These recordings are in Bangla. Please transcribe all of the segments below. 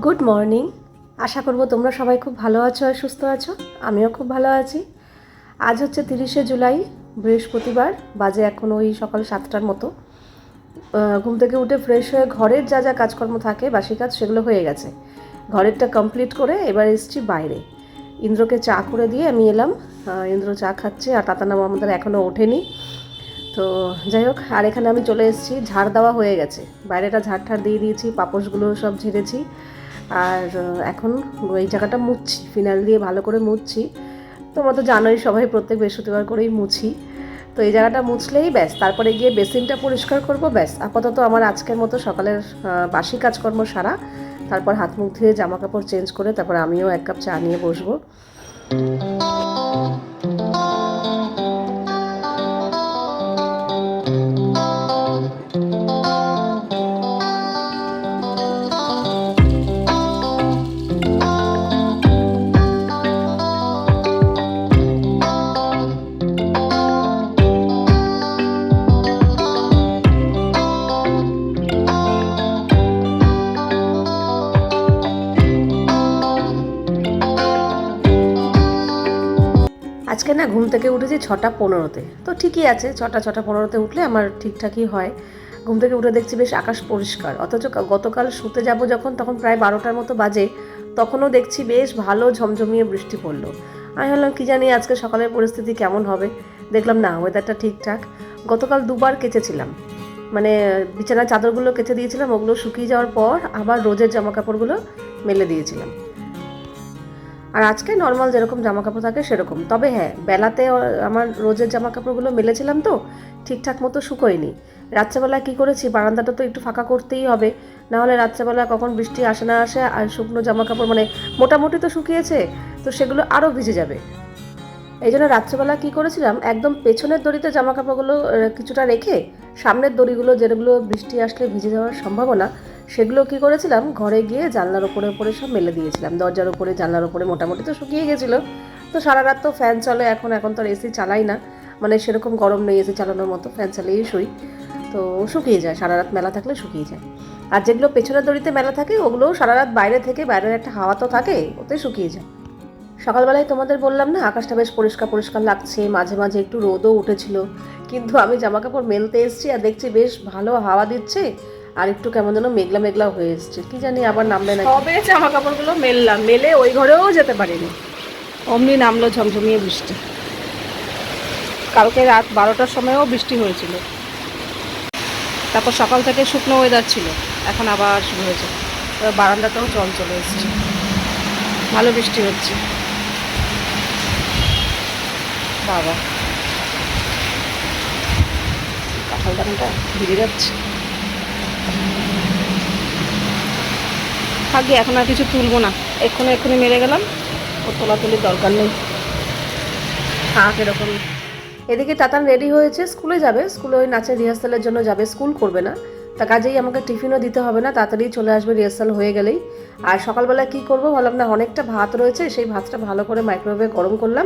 Good morning. আশা করব তোমরা সবাই খুব ভালো আছো আর সুস্থ আছো। আমিও খুব ভালো আছি। আজ হচ্ছে 30শে জুলাই, বৃহস্পতিবার। বাজে এখন ওই সকাল 7টার মতো। ঘুম থেকে উঠে ফ্রেশ হয়ে ঘরের যা যা কাজকর্ম থাকে বাসি কাজ সেগুলো হয়ে গেছে। ঘরেরটা কমপ্লিট করে এবার এসেছি বাইরে। ইন্দ্রকে চা করে দিয়ে আমি এলাম। ইন্দ্র চা খাচ্ছে আর তাতানাম আমাদের এখনও ওঠেনি। তো যাই হোক, আর এখানে আমি চলে এসেছি, ঝাড় দেওয়া হয়ে গেছে, বাইরেটা ঝাড় ঠাড় দিয়ে দিয়েছি, পাপোশগুলো সব ঝেড়েছি। আর এখন এই জায়গাটা মুছছি, ফিনাইল দিয়ে ভালো করে মুছছি। তোমরা তো জানোই সবাই প্রত্যেক বৃহস্পতিবার করেই মুছি। তো এই জায়গাটা মুছলেই ব্যাস, তারপরে গিয়ে বেসিনটা পরিষ্কার করব, ব্যাস। আপাতত আমার আজকের মতো সকালের বাসি কাজকর্ম সারা। তারপর হাত মুখ ধুয়ে জামা কাপড় চেঞ্জ করে তারপর আমিও এক কাপ চা নিয়ে বসবো। আজকে না ঘুম থেকে উঠেছি 6টা 15-তে। তো ঠিকই আছে, 6টা 15-তে উঠলে আমার ঠিকঠাকই হয়। ঘুম থেকে উঠে দেখছি বেশ আকাশ পরিষ্কার, অথচ গতকাল শুতে যাব যখন, তখন প্রায় 12টার মতো বাজে, তখনও দেখছি বেশ ভালো ঝমঝমিয়ে বৃষ্টি পড়লো। আমি ভাবলাম কী জানি আজকে সকালের পরিস্থিতি কেমন হবে। দেখলাম না, ওয়েদারটা ঠিকঠাক। গতকাল দুবার কেচেছিলাম, মানে বিছানার চাদরগুলো কেচে দিয়েছিলাম, ওগুলো শুকিয়ে যাওয়ার পর আবার রোজের জামাকাপড়গুলো মেলে দিয়েছিলাম। আর আজকে নর্মাল যেরকম জামাকাপড় থাকে সেরকম। তবে হ্যাঁ, বেলাতে আমার রোজের জামাকাপড়গুলো মেলেছিলাম তো ঠিকঠাক মতো শুকোয়নি। রাত্রেবেলা কী করেছি, বারান্দাটা তো একটু ফাঁকা করতেই হবে, নাহলে রাত্রেবেলা কখন বৃষ্টি আসে না আসে, আর শুকনো জামাকাপড় মানে মোটামুটি তো শুকিয়েছে, তো সেগুলো আরও ভিজে যাবে। এই জন্য রাত্রেবেলা কী করেছিলাম, একদম পেছনের দড়িতে জামাকাপড়গুলো কিছুটা রেখে সামনের দড়িগুলো, যেগুলো বৃষ্টি আসলে ভিজে যাওয়ার সম্ভাবনা, সেগুলো কী করেছিলাম, ঘরে গিয়ে জানলার ওপরে ওপরে সব মেলে দিয়েছিলাম। দরজার ওপরে, জানলার ওপরে মোটামুটি তো শুকিয়ে গেছিলো। তো সারা রাত তো ফ্যান চলে, এখন তো আর এসি চালাই না, মানে সেরকম গরম নেই এসি চালানোর মতো, ফ্যান চালিয়েই শুই। তো শুকিয়ে যায়, সারা রাত মেলা থাকলে শুকিয়ে যায়। আর যেগুলো পেছনের দড়িতে মেলা থাকে ওগুলোও সারা রাত বাইরে থেকে, বাইরের একটা হাওয়া তো থাকে, ওতে শুকিয়ে যায়। সকালবেলায় তোমাদের বললাম না, আকাশটা বেশ পরিষ্কার পরিষ্কার লাগছে, মাঝে মাঝে একটু রোদও উঠেছিল। কিন্তু আমি জামাকাপড় মেলতে এসেছি আর দেখছি বেশ ভালো হাওয়া দিচ্ছে, আর একটু কেমন যেন মেঘলা মেঘলা হয়ে এসছে, কি জানি আবার নামবে না। তবে জামাকাপড়গুলো মেললাম, মেলে ওই ঘরেও যেতে পারিনি, অমনি নামলো ঝমঝমিয়ে বৃষ্টি। কালকে রাত 12টার সময়ও বৃষ্টি হয়েছিল, তারপর সকাল থেকে শুকনো ওয়েদার ছিল, এখন আবার শুরু হয়েছে। বারান্দাতেও জল চলে এসছে, ভালো বৃষ্টি হচ্ছে। বাবা, কাঁঠাল দানাটা ভিজে যাচ্ছে। থাকি, এখন আর কিছু তুলবো না, এক্ষুনি মেরে গেলাম, ও তোলাতুলির দরকার নেই, থাক এরকম। এদিকে তাতান রেডি হয়েছে, স্কুলে যাবে, স্কুলে ওই নাচের রিহার্সালের জন্য যাবে, স্কুল করবে না। তা কাজেই আমাকে টিফিনও দিতে হবে না, তাড়াতাড়ি চলে আসবে রিহার্সাল হয়ে গেলেই। আর সকালবেলা কি করবো ভাবলাম না, অনেকটা ভাত রয়েছে, সেই ভাতটা ভালো করে মাইক্রোওয়েভে গরম করলাম,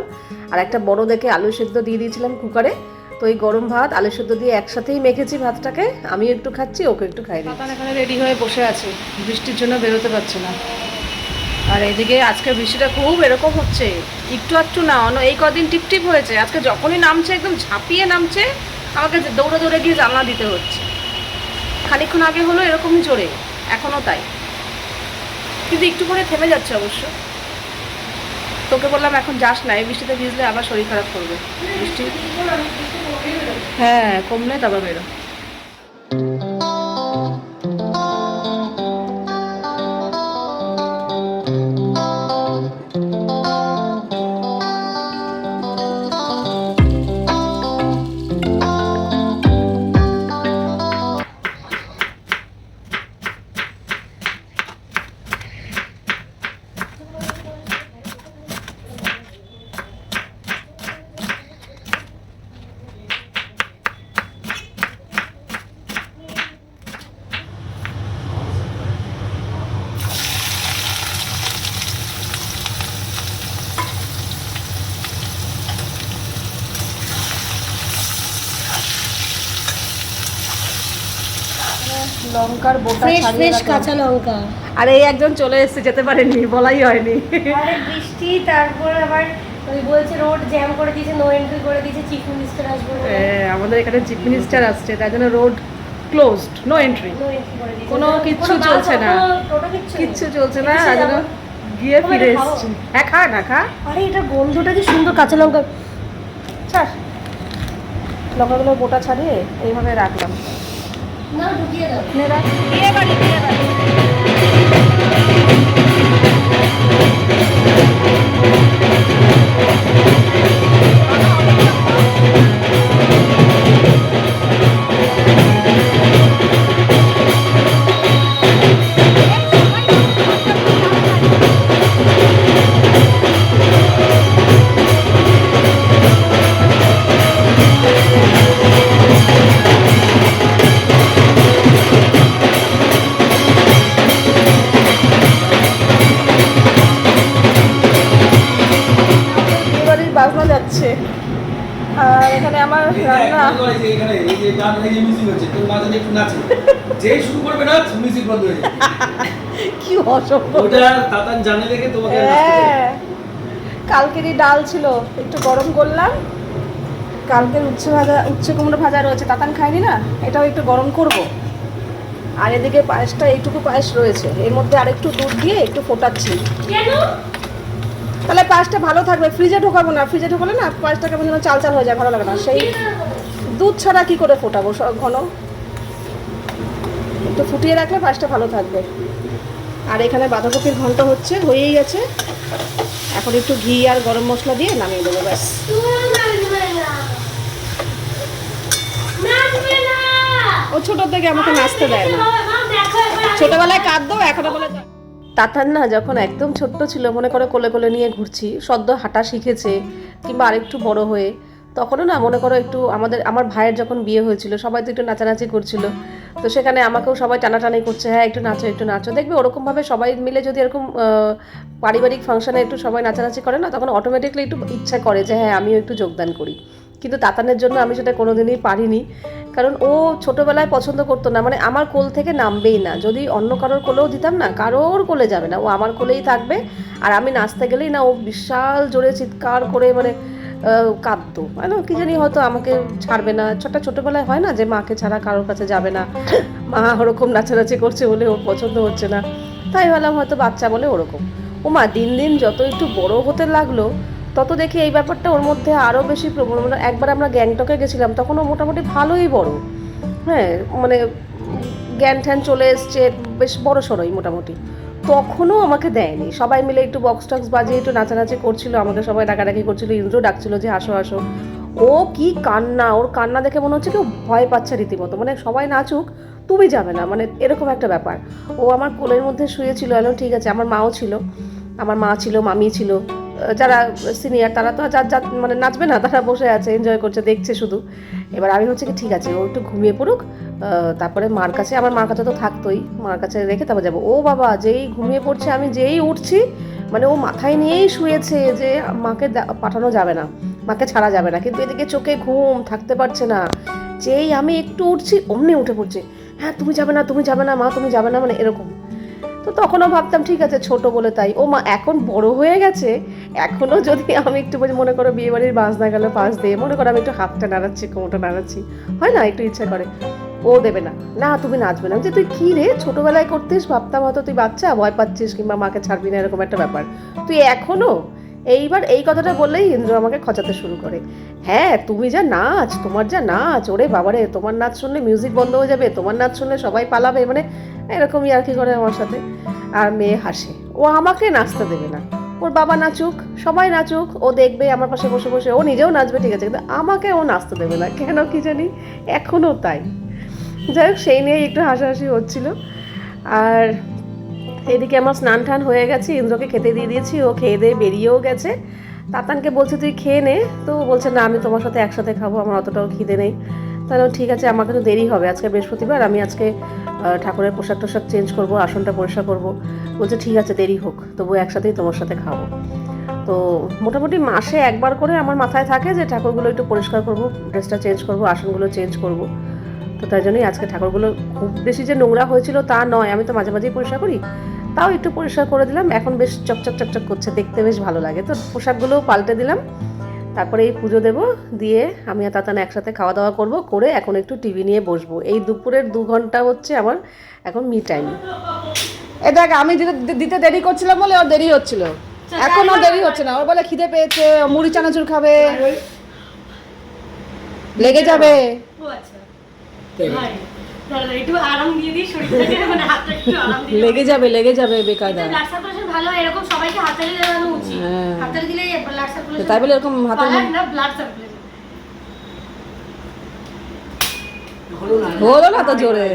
আর একটা বড় দেখে আলু সেদ্ধ দিয়ে দিয়েছিলাম কুকারে। তো এই গরম ভাত আলু সেদ্ধ দিয়ে একসাথেই মেখেছি ভাতটাকে, আমি একটু খাচ্ছি, ওকে একটু খাই দিই। তাতান এখানে রেডি হয়ে বসে আছে, বৃষ্টির জন্য বেরোতে পারছে না। আর এদিকে আজকে বৃষ্টিটা খুব এরকম হচ্ছে, একটু একটু না, এই কদিন টিপটিপ হয়েছে, আজকে যখনই নামছে একদম ঝাঁপিয়ে নামছে, আমাকে দৌড়ে দৌড়ে গিয়ে জানলা দিতে হচ্ছে। খানিকক্ষণ আগে হলো এরকমই জোরে, এখনও তাই, কিন্তু একটু করে থেমে যাচ্ছে অবশ্য। তোকে বললাম এখন যাস না, এই বৃষ্টিতে ভিজলে আবার শরীর খারাপ করবে। বৃষ্টি হ্যাঁ কমলে তারপর বেরো। লঙ্কার বোটা ছাড়িয়ে ফ্রেশ কাঁচা লঙ্কা, আর এই একজন চলে এসেছে, যেতে পারেনি, বলাই হয়নি। আরে বৃষ্টি, তারপর আবার ওই বলছে রোড জ্যাম করে দিয়েছে, নো এন্ট্রি করে দিয়েছে, চিফ মিনিস্টার আসবে বলে। আমাদের এখানে চিফ মিনিস্টার আসছে, তাই জন্য road closed, no entry, no entry করে দিয়েছে, কোনো কিচ্ছু চলছে না, কিচ্ছু চলছে না। তাই জন্য গিয়ে ফিরে এসেছি। হ্যাঁ, খা না খা। আরে এটা গন্ধটা কি সুন্দর, কাঁচা লঙ্কা। ছাড়, লঙ্কাগুলো বোটা ছাড়িয়ে এইভাবে রাখলাম। না ঢুকিয়ে দাও। বিয়ে বাড়ি, বিয়ে বাড়ি। বাজনা যাচ্ছে আর এখানে আমার রান্না। কি অসম্ভব। কালকেরই ডাল ছিল, একটু গরম করলাম। কালকের উচ্ছে কুমড়ো ভাজা রয়েছে, তাতান খাইনি না, এটাও একটু গরম করব। আর এদিকে পায়েসটা, এইটুকু পায়েস রয়েছে, এর মধ্যে আরেকটু দুধ দিয়ে একটু ফোটাচ্ছি। তাহলে পায়েসটা ভালো থাকবে। ফ্রিজে ঢোকাবো না, ফ্রিজে ঢোকালে না পায়েসটা কেমন যেন চাল চাল হয়ে যায়, ভালো লাগে না। সেই দুধ ছাড়া কি করে ফোটাবো ঘন, একটু ফুটিয়ে রাখলে পায়েসটা ভালো থাকবে। আর এখানে বাঁধাকপির ঘন্ট হচ্ছে, হয়েই গেছে। এখন একটু ঘি আর গরম মশলা দিয়ে নামিয়ে দেবো, ব্যাস। ও ছোট থেকে আমাকে নাচতে দেয় না, ছোটবেলায় কাঁদতো, এখন বলে তাতান না যখন একদম ছোট্ট ছিল, মনে করো কোলে কোলে নিয়ে ঘুরছি, সদ্য হাঁটা শিখেছে কিংবা আরেকটু বড় হয়ে, তখনও না মনে করো একটু আমার ভাইয়ের যখন বিয়ে হয়েছিল, সবাই তো একটু নাচানাচি করছিল, তো সেখানে আমাকেও সবাই টানাটানি করছে, হ্যাঁ একটু নাচো একটু নাচো। দেখবে ওরকমভাবে সবাই মিলে যদি এরকম পারিবারিক ফাংশনে একটু সবাই নাচানাচি করে না, তখন অটোমেটিকলি একটু ইচ্ছা করে যে হ্যাঁ আমিও একটু যোগদান করি। কিন্তু তাতানের জন্য আমি সেটা কোনোদিনই পারিনি, কারণ ও ছোটোবেলায় পছন্দ করতো না, মানে আমার কোল থেকে নামবেই না। যদি অন্য কারোর কোলেও দিতাম না, কারোর কোলে যাবে না, ও আমার কোলেই থাকবে। আর আমি নাচতে গেলেই না ও বিশাল জোরে চিৎকার করে মানে কাঁদতো, মানে কি জানি হয়তো আমাকে ছাড়বে না। ছোটোবেলায় হয় না যে মাকে ছাড়া কারোর কাছে যাবে না, মা ওরকম নাচানাচি করছে বলে ওর পছন্দ হচ্ছে না, তাই ভাবলাম হয়তো বাচ্চা বলে ওরকম। ও মা দিন দিন যত একটু বড় হতে লাগলো, তত দেখি এই ব্যাপারটা ওর মধ্যে আরও বেশি প্রবণ। মানে একবার আমরা গ্যাংটকে গেছিলাম, তখন ও মোটামুটি ভালোই বড়, হ্যাঁ মানে জ্ঞান ঠ্যান চলে এসছে, বেশ বড় সড়োই মোটামুটি। তখনও আমাকে দেয়নি, সবাই মিলে একটু বক্স টক্স বাজিয়ে একটু নাচানাচি করছিল, আমাকে সবাই ডাকাডাকি করছিল, ইন্দ্র ডাকছিল যে আসো আসো। ও কি কান্না, ওর কান্না দেখে মনে হচ্ছে কেউ ভয় পাচ্ছে রীতিমতো, মানে সবাই নাচুক তুমি যাবে না, মানে এরকম একটা ব্যাপার। ও আমার কোলের মধ্যে শুয়েছিল, এলো ঠিক আছে। আমার মাও ছিল, আমার মা ছিল, মামি ছিল, যারা সিনিয়র তারা তো যা মানে নাচবে না, তারা বসে আছে, এনজয় করছে, দেখছে শুধু। এবার আমি হচ্ছে কি ঠিক আছে ও একটু ঘুমিয়ে পড়ুক, তারপরে মার কাছে, আমার মার কাছে তো থাকতোই, মার কাছে রেখে তারপর যাবো। ও বাবা যেই ঘুমিয়ে পড়ছে, আমি যেই উঠছি, মানে ও মাথায় নিয়েই শুয়েছে যে মাকে পাঠানো যাবে না, মাকে ছাড়া যাবে না, কিন্তু এদিকে চোখে ঘুম, থাকতে পারছে না। যেই আমি একটু উঠছি অমনি উঠে পড়ছে, হ্যাঁ তুমি যাবে না, তুমি যাবে না মা, তুমি যাবে না, মানে এরকম। তো তখনও ভাবতাম ঠিক আছে ছোট বলে তাই। ও মা এখন বড় হয়ে গেছে, এখনও যদি আমি একটু মনে করো বিয়ে বাড়ির বাজনা গেল পাশ দিয়ে, মনে করো আমি একটু হাতটা নাড়াচ্ছি, কোমরটা নাড়াচ্ছি, হয় না একটু ইচ্ছা করে, ও দেবে না, না তুমি নাচবে না। যে তুই কী রে ছোটোবেলায় করতিস, ভাবতাম হয়তো তুই বাচ্চা ভয় পাচ্ছিস কিংবা মাকে ছাড়বি না, এরকম একটা ব্যাপার, তুই এখনও। এইবার এই কথাটা বললেই ইন্দ্র আমাকে খচাতে শুরু করে, হ্যাঁ তুমি যা নাচ, তোমার যা নাচ, ওরে বাবারে তোমার নাচ শুনলে মিউজিক বন্ধ হয়ে যাবে, তোমার নাচ শুনলে সবাই পালাবে, মানে এরকমই আর কি করে আমার সাথে। আর মেয়ে হাসে, ও আমাকে নাচতে দেবে না, ওর বাবা নাচুক, সবাই নাচুক, ও দেখবে আমার পাশে বসে বসে, ও নিজেও নাচবে ঠিক আছে, কিন্তু আমাকে ও নাচতে দেবে না, কেন কি জানি এখনও তাই। যাই হোক সেই নিয়েই একটু হাসাহাসি হচ্ছিল। আর এদিকে আমার স্নান টান হয়ে গেছে, ইন্দ্রকে খেতে দিয়ে দিয়েছি, ও খেয়ে দিয়ে বেরিয়েও গেছে। তাতানকে বলছে তুই খেয়ে নে, তো বলছে না আমি তোমার সাথে একসাথে খাবো, আমার অতটাও খিদে নেই। তাহলে ঠিক আছে, আমাকে তো দেরি হবে, আজকে বৃহস্পতিবার, আমি আজকে ঠাকুরের পোশাক টোশাক চেঞ্জ করবো, আসনটা পরিষ্কার করবো। বলছে ঠিক আছে দেরি হোক, তবু একসাথেই তোমার সাথে খাবো। তো মোটামুটি মাসে একবার করে আমার মাথায় থাকে যে ঠাকুরগুলো একটু পরিষ্কার করবো, ড্রেসটা চেঞ্জ করবো, আসনগুলো চেঞ্জ করবো। তো তাই জন্যই আজকে ঠাকুরগুলো খুব বেশি যে নোংরা হয়েছিল তা নয়, আমি তো মাঝে মাঝেই পরিষ্কার করি, তাও একটু পরিষ্কার করে দিলাম, এখন বেশ চকচক চকচক করছে, দেখতে বেশ ভালো লাগে। তো পোশাকগুলোও পাল্টে দিলাম, তারপরে এই পুজো দেবো, দিয়ে আমি আর তাতান একসাথে খাওয়া দাওয়া করব, করে এখন একটু টিভি নিয়ে বসবো। এই দুপুরের 2 ঘন্টা হচ্ছে আমার এখন মি টাইম। এ দেখ, আমি দিতে দেরি করছিলাম বলে ওর দেরি হচ্ছিল, এখন ওর দেরি হচ্ছে না। ওর বলে খিদে পেয়েছে, মুড়ি চানাচুর খাবে, লেগে যাবে। ও আচ্ছা ভাই, দাঁড়া একটু আরাম দিয়ে দিই শরীরটাকে, মানে হাতটা একটু আরাম দিয়ে লেগে যাবে বেকায়দা। ব্লাড সার্কুলেশন ভালো হয়, এরকম সবাইকে হাততালি দেওয়ানো উচিত। হ্যাঁ। হাততালি দিলে ব্লাড সার্কুলেশন, তাই বলে এরকম হাতে না ব্লাড সার্কুলেশন হলো না তো জোরে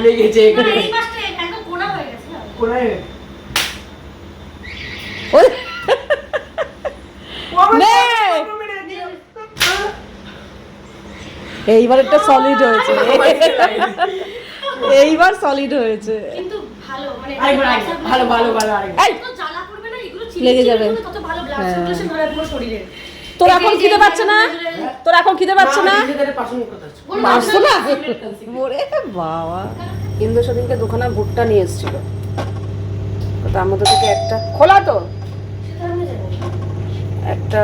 লেগেছে। এই পাশটা একদম কোনা হয়ে গেছে না, ওই নে। এইবার একটা সলিড হয়েছে, এইবার সলিড হয়েছে। কিন্তু ভালো, মানে ভালো ভালো ভালো। এই তো জ্বালা করবে না, এগুলো লেগে যাবে। কত ভালো ব্লাড সার্কুলেশন ধরে পুরো শরীরে। তোর এখন খিদে পাচ্ছে না? তোর এখন খিদে পাচ্ছে না? পারছো না? ওরে বাবা, কিন্তু সেদিনকে দুখানা ভুট্টা নিয়ে এসেছিল, তো তার মধ্যে থেকে একটা খোলা তো। একটা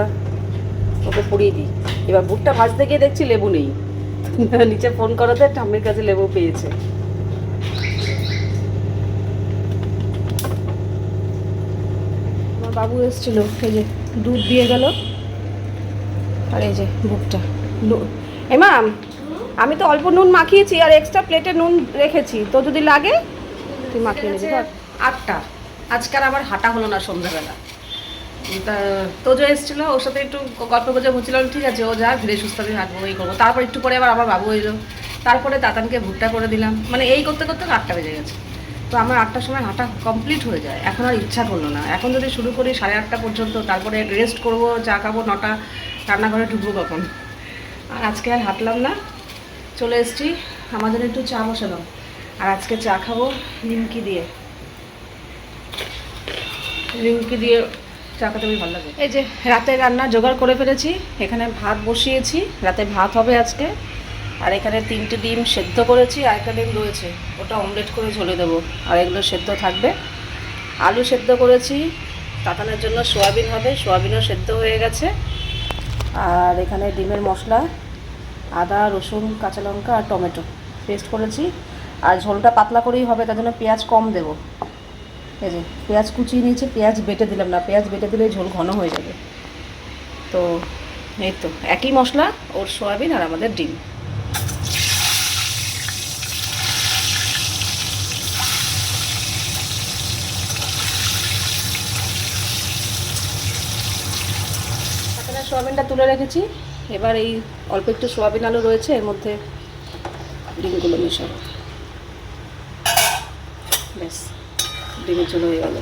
ওকে পুড়িয়ে দিই। এবার ভুট্টা ভাজতে গিয়ে দেখছি লেবু নেই, নিচে ফোন করাতে ঠাম্মির কাছে লেবু পেয়েছে। আমার বাবু এসেছিল, এই যে দুধ দিয়ে গেল, আর এই যে ভুট্টা। এমা, আমি তো অল্প নুন মাখিয়েছি আর এক্সট্রা প্লেটে নুন রেখেছি, তো যদি লাগে তুই মাখিয়ে নিবি। 8টা আজকাল আবার হাঁটা হলো না সন্ধ্যাবেলা। তা তোজো এসেছিলো, ওর সাথে একটু গল্প গুজব হচ্ছিল, ঠিক আছে ও যা ধীরে সুস্থ আমি হাঁটবো, এই করবো। তারপর একটু পরে আবার আমার বাবু এলো, তারপরে তাতানকে ভুট্টা করে দিলাম, মানে এই করতে করতে 8টা বেজে গেছে। তো আমার 8টার সময় হাঁটা কমপ্লিট হয়ে যায়, এখন আর ইচ্ছা করলো না। এখন যদি শুরু করি 8:30 পর্যন্ত, তারপরে রেস্ট করব, চা খাবো, 9টা রান্নাঘরে ঢুকবো কখন। আর আজকে আর হাঁটলাম না, চলে এসেছি। আমাদের একটু চা বসালাম, আর আজকে চা খাবো নিমকি দিয়ে। নিমকি দিয়ে চা খেতে বেশ ভালো লাগে। এই যে রাতে রান্না জোগাড় করে ফেলেছি, এখানে ভাত বসিয়েছি, রাতে ভাত হবে আজকে। আর এখানে 3টে ডিম সেদ্ধ করেছি, আর একটা ডিম রয়েছে, ওটা অমলেট করে ঝোলে দেবো, আর এগুলো সেদ্ধ থাকবে। আলু সেদ্ধ করেছি, তাতানের জন্য সোয়াবিন হবে, সোয়াবিনও সেদ্ধ হয়ে গেছে। আর এখানে ডিমের মশলা, আদা রসুন কাঁচা লঙ্কা আর টমেটো পেস্ট করেছি। আর ঝোলটা পাতলা করেই হবে, তার জন্য পেঁয়াজ কম দেবো। এই যে পেঁয়াজ কুচিয়ে নিয়েছি, পেঁয়াজ বেটে দিলাম না, পেঁয়াজ বেটে দিলে ঝোল ঘন হয়ে যাবে। তো এই তো একই মশলা, ওর সোয়াবিন আর আমাদের ডিম। এখানে সোয়াবিনটা তুলে রেখেছি, এবার এই অল্প একটু সোয়াবিন আলু রয়েছে, এর মধ্যে ডিমগুলো মেশাবো, ব্যাস ডিমের ঝোল হয়ে গেল।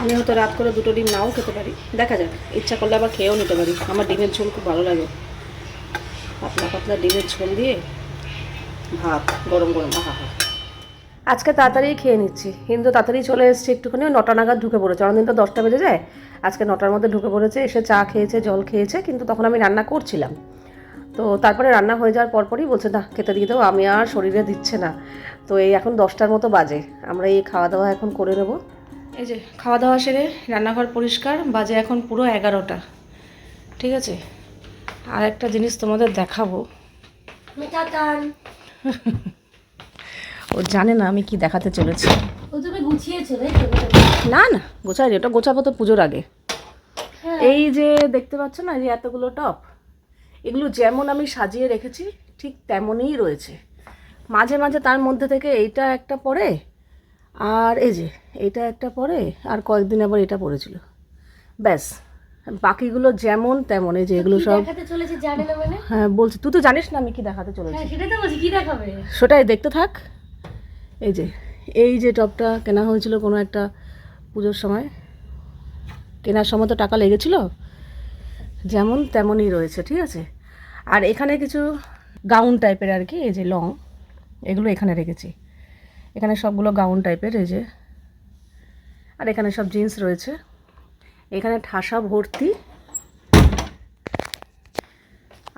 আমি হয়তো রাত করে 2টো ডিম নাও খেতে পারি, দেখা যাক, ইচ্ছা করলে আবার খেয়েও নিতে পারি। আমার ডিমের ঝোল খুব ভালো লাগে, পাতলা পাতলা ডিমের ঝোল দিয়ে ভাত গরম গরম, আহা হা। আজকে তাড়াতাড়ি খেয়ে নিচ্ছি, কিন্তু তাড়াতাড়ি চলে এসেছি, একটুখানি 9টা নাগাদ ঢুকে পড়েছে। অন্যদিন তো 10টা বেজে যায়, আজকে 9টার মধ্যে ঢুকে পড়েছে, এসে চা খেয়েছে, জল খেয়েছে, কিন্তু তখন আমি রান্না করছিলাম। তো তারপরে রান্না হয়ে যাওয়ার পরপরই বলছে না খেতে দিয়ে দাও, আমি আর শরীরে দিচ্ছে না। তো এই এখন 10টার মতো বাজে, আমরা এই খাওয়া দাওয়া এখন করে নেব। এই যে খাওয়া দাওয়া সেরে রান্নাঘর পরিষ্কার, বাজে এখন পুরো 11টা, ঠিক আছে। আর একটা জিনিস তোমাদের দেখাবো, মিঠাকান ও জানে না আমি কি দেখাতে চলেছি। ও তুমি গুছিয়েছো তাই তো? না না গোছাই, ওটা গোছাবো তো পুজোর আগে। হ্যাঁ। এই যে দেখতে পাচ্ছ না, যে এতগুলো টপ, এগুলো যেমন আমি সাজিয়ে রেখেছি ঠিক তেমনই রয়েছে। মাঝে মাঝে তার মধ্যে থেকে এইটা একটা পরে, আর এই যে এইটা একটা পরে, আর কয়েকদিন আবার এটা পড়েছিল, ব্যাস। বাকিগুলো যেমন তেমন, এই যে এগুলো কি সব। দেখাতে চলেছে জানে না মানে? হ্যাঁ বলছি, তুই তো জানিস না আমি কি দেখাতে চলেছি। হ্যাঁ সেটাই তো বলছি, কি দেখাবে? সেটাই দেখতে থাক। এই যে টপটা কেনা হয়েছিল কোনো একটা পুজোর সময়, কেনার সময় তো টাকা লেগেছিল, যেমন তেমনই রয়েছে, ঠিক আছে। আর এখানে কিছু গাউন টাইপের আর কি, এই যে লং, এগুলো এখানে রেখেছি। এখানে সবগুলো গাউন টাইপের, এই যে। আর এখানে সব জিন্স রয়েছে, এখানে ঠাসা ভর্তি।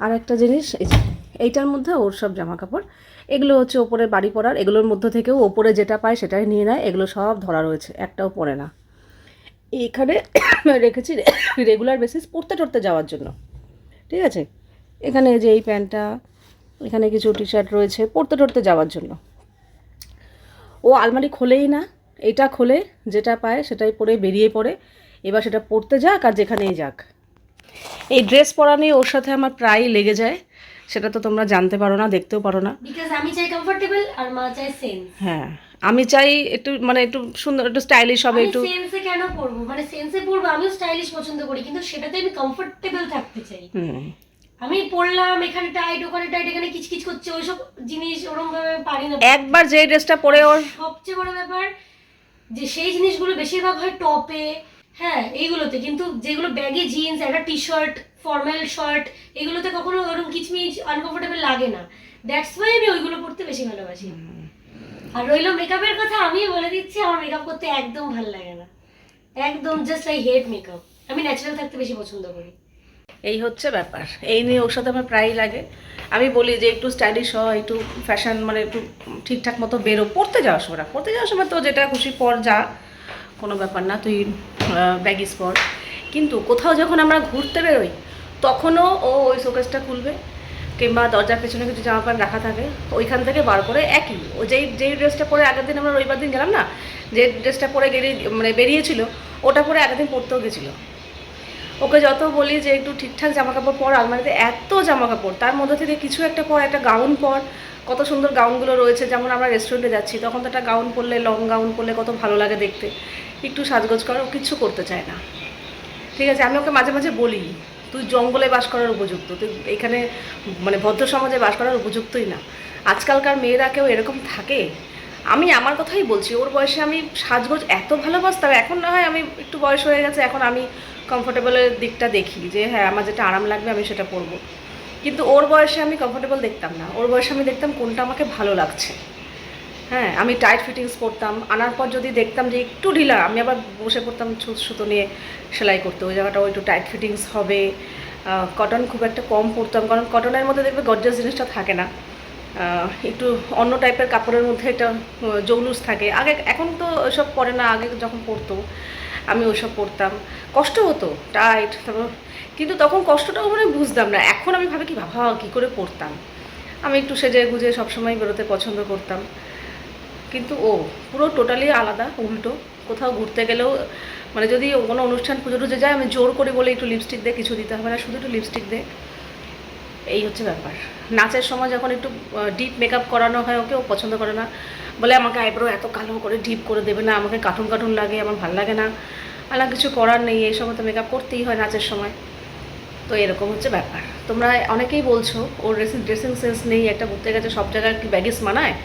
আর একটা জিনিস, এইটার মধ্যে ওর সব জামা কাপড়, এগুলো হচ্ছে ওপরে বাড়ি পরার, এগুলোর মধ্যে থেকেও ওপরে যেটা পায় সেটাই নিয়ে নেয়, এগুলো সব ধরা রয়েছে, একটাও পরে না। এখানে রেখেছি রেগুলার বেসিস পরতে টরতে যাওয়ার জন্য, ঠিক আছে। এখানে যে এই প্যান্টটা, এখানে কিছু টি শার্ট রয়েছে পরতে টরতে যাওয়ার জন্য। ও আলমারি খোলেই না, এটা খোলে যেটা পায় সেটাই পরে বেরিয়ে পড়ে, এবার সেটা পরতে যাক আর যেখানেই যাক। এই ড্রেস পরা নিয়ে ওর সাথে আমার প্রায়ই লেগে যায়, সেটা তো তোমরা জানতে পারো না, দেখতেও পারো না। বিকজ আমি চাই কমফোর্টেবল আর মা চাই সেন্স। হ্যাঁ, আমি চাই একটু মানে একটু সুন্দর, একটু স্টাইলিশ হবে, একটু সেন্সে কেন পরবো, মানে সেন্সে পরবো, আমিও স্টাইলিশ পছন্দ করি, কিন্তু সেটাতে আমি কমফোর্টেবল থাকতে চাই। আমি পরলাম এখানে টাইট ওখানে টাইট এখানে কিচকিচ করছে, ওইসব জিনিস ওরকম ভাবে পারি না। একবার যে ড্রেসটা পরে ওর সবচেয়ে বড় ব্যাপার যে সেই জিনিসগুলো বেশিরভাগ হয় টপে, হ্যাঁ এইগুলোতে, কিন্তু যেগুলো ব্যাগি জিন্স, একটা টি শার্ট, ফর্মাল শার্ট, এগুলোতে কখনো ওরকম কিচমিচ আনকমফোর্টেবল লাগে না। দ্যাটস ওয়াই আমি ওইগুলো পরতে বেশি ভালোবাসি। আর রইলো মেকআপের কথা, আমি বলে দিচ্ছি আমার মেকআপ করতে একদম ভালো লাগে না, একদম জাস্ট আই হেট মেকআপ। আমি ন্যাচারাল থাকতে বেশি পছন্দ করি। এই হচ্ছে ব্যাপার, এই নিয়ে ওর সাথে আমার প্রায়ই লাগে। আমি বলি যে একটু স্টাইলিশ হ, একটু ফ্যাশন মানে একটু ঠিকঠাক মতো বেরো, পড়তে যাওয়ার সময় তো যেটা খুশি পর যা, কোনো ব্যাপার না, তুই ব্যাগিস পর। কিন্তু কোথাও যখন আমরা ঘুরতে বেরোই তখনও ও ওই শোকেসটা খুলবে, কিংবা দরজার পেছনে কিছু জামা প্যান্ট রাখা থাকে ওইখান থেকে বার করে একই ও যেই ড্রেসটা পরে আগের দিন আমরা রবিবার দিন গেলাম না, যে ড্রেসটা পরে মানে বেরিয়েছিল ওটা পরে আগের দিন পরতেও গেছিলো। ওকে যত বলি যে একটু ঠিকঠাক জামা কাপড় পর, আলমারিতে এত জামা কাপড়, তার মধ্যে থেকে কিছু একটা পর, একটা গাউন পর, কত সুন্দর গাউনগুলো রয়েছে। যেমন আমরা রেস্টুরেন্টে যাচ্ছি তখন তো একটা গাউন পরলে, লং গাউন পরলে কত ভালো লাগে দেখতে, একটু সাজগোজ করা, ও কিচ্ছু করতে চায় না। ঠিক আছে, আমি ওকে মাঝে মাঝে বলি তুই জঙ্গলে বাস করার উপযুক্ত, তুই এখানে মানে ভদ্র সমাজে বাস করার উপযুক্তই না। আজকালকার মেয়েরা কেউ এরকম থাকে? আমি আমার কথাই বলছি, ওর বয়সে আমি সাজগোজ এত ভালোবাসতাম, এখন না হয় আমি একটু বয়স হয়ে গেছে, এখন আমি কমফোর্টেবলের দিকটা দেখি যে হ্যাঁ আমার যেটা আরাম লাগবে আমি সেটা পরবো। কিন্তু ওর বয়সে আমি কমফোর্টেবল দেখতাম না, ওর বয়সে আমি দেখতাম কোনটা আমাকে ভালো লাগছে। হ্যাঁ, আমি টাইট ফিটিংস পরতাম, আনার পর যদি দেখতাম যে একটু ঢিলা, আমি আবার বসে পড়তাম সুতো নিয়ে সেলাই করতে, ওই জায়গাটা একটু টাইট ফিটিংস হবে। কটন খুব একটা কম পরতাম, কারণ কটনের মধ্যে দেখবে গর্জাস জিনিসটা থাকে না, একটু অন্য টাইপের কাপড়ের মধ্যে একটা জৌলুস থাকে। আগে, এখন তো ওইসব পরে না, আগে যখন পরতো আমি ওইসব পরতাম, কষ্ট হতো টাইট, তারপর কিন্তু তখন কষ্টটাও মানে বুঝতাম না। এখন আমি ভাবি বাবা কী করে পরতাম, আমি একটু সেজে গুজে সবসময় বেরোতে পছন্দ করতাম। কিন্তু ও পুরো টোটালি আলাদা, উল্টো। কোথাও ঘুরতে গেলেও মানে যদি কোনো অনুষ্ঠান পুজো টুজো যায়, আমি জোর করে বলে একটু লিপস্টিক দে, কিছু দিতে হবে না, শুধু একটু লিপস্টিক দে, এই হচ্ছে ব্যাপার। নাচের সময় যখন একটু ডিপ মেকআপ করানো হয় ওকে, ও পছন্দ করে না, বলে আমাকে আইব্রো এত কালো করে ডিপ করে দেবে না, আমাকে কার্টুন কার্টুন লাগে, আমার ভালো লাগে না। আর কিছু করার নেই, এই সময় তো মেকআপ করতেই হয় নাচের সময়। তো এরকম হচ্ছে ব্যাপার। তোমরা অনেকেই বলছো ওর ড্রেসিং সেন্স নেই, একটা ঘুরতে গেছে সব জায়গায় কি ব্যাগেস মানায়।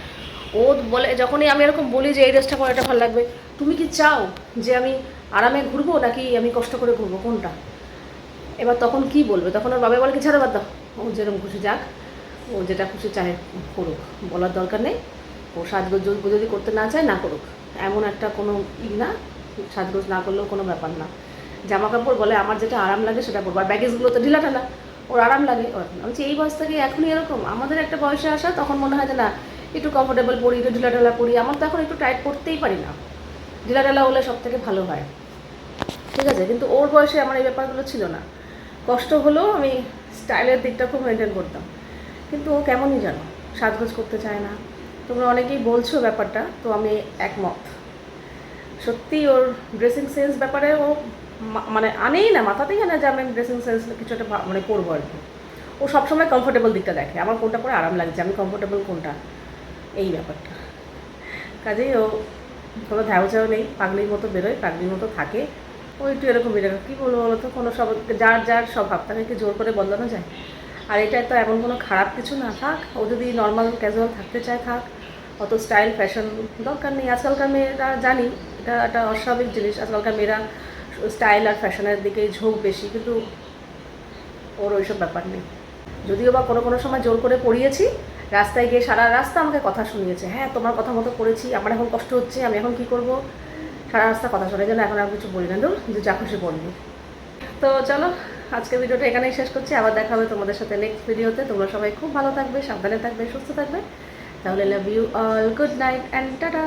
ও বলে, যখনই আমি এরকম বলি যে এই ড্রেসটা পরে এটা ভালো লাগবে, তুমি কি চাও যে আমি আরামে ঘুরবো নাকি আমি কষ্ট করে ঘুরবো, কোনটা? এবার তখন কি বলবে, তখন ওর বাবা বলে কি ছাড়া বাদ দাও, ও যেরকম খুশি যাক, ও যেটা খুশি চাহে করুক, বলার দরকার নেই। ও সাজগোজ যদি করতে না চায় না করুক, এমন একটা কোনো না, সাজগোজ না করলেও কোনো ব্যাপার না। জামা কাপড় বলে আমার যেটা আরাম লাগে সেটা পরবো, আর ব্যাগেজগুলো তো ঢিলা ঢালা, ওর আরাম লাগে। আমি এই বয়স থেকে এখনই এরকম, আমাদের একটা বয়সে আসা তখন মনে হয় যে না একটু কমফোর্টেবল পরি, একটু ঢিলা ঢালা পরি। আমার তো এখন একটু টাইট পরতেই পারি না, ঢিলা ঢালা হলে সব থেকে ভালো হয়, ঠিক আছে। কিন্তু ওর বয়সে আমার এই ব্যাপারগুলো ছিল না, কষ্ট হলেও আমি স্টাইলের দিকটা খুব মেনটেন করতাম। কিন্তু ও কেমনই জানো, সাজগোজ করতে চায় না। তোমরা অনেকেই বলছো ব্যাপারটা, তো আমি একমত। সত্যি ওর ড্রেসিং সেন্স ব্যাপারে ও মানে আনেই না, মাথাতেই আনে যে আমি ড্রেসিং সেন্স কিছু একটা মানে করবো আর কি। ও সবসময় কমফোর্টেবল দিকটা দেখে, আমার কোনটা পরে আরাম লাগছে, আমি কমফোর্টেবল কোনটা, এই ব্যাপারটা। কাজেই ও কোনো ধ্যাও নেই, পাগলির মতো বেরোয়, পাগলির মতো থাকে। ও একটু এরকম এরকম কী বলবো বলো তো, কোনো সব যার যার স্বভাব, তাকে কি জোর করে বদলানো যায়? আর এটা তো এমন কোনো খারাপ কিছু না, থাক, ও যদি নর্মাল ক্যাজুয়াল থাকতে চায় থাক, অত স্টাইল ফ্যাশন দরকার নেই। আজকালকার মেয়েরা, জানি এটা একটা অস্বাভাবিক জিনিস, আজকালকার মেয়েরা স্টাইল আর ফ্যাশনের দিকেই ঝোঁক বেশি, কিন্তু ওর ওইসব ব্যাপার নেই। যদিও বা কোনো কোনো সময় জোর করে পড়িয়েছি, রাস্তায় গিয়ে সারা রাস্তা আমাকে কথা শুনিয়েছে, হ্যাঁ তোমার কথা মতো করেছি, আমার এখন কষ্ট হচ্ছে, আমি এখন কী করবো, সারা রাস্তা কথা শোনার জন্য এখন আর কিছু বলি না, দূর কিন্তু যা খুশি বলবি। তো চলো আজকের ভিডিওটা এখানেই শেষ করছি। আবার দেখা হবে তোমাদের সাথে নেক্সট ভিডিওতে। তোমরা সবাই খুব ভালো থাকবে, সাবধানে থাকবে, সুস্থ থাকবে। তাহলে love you all, good night and tata.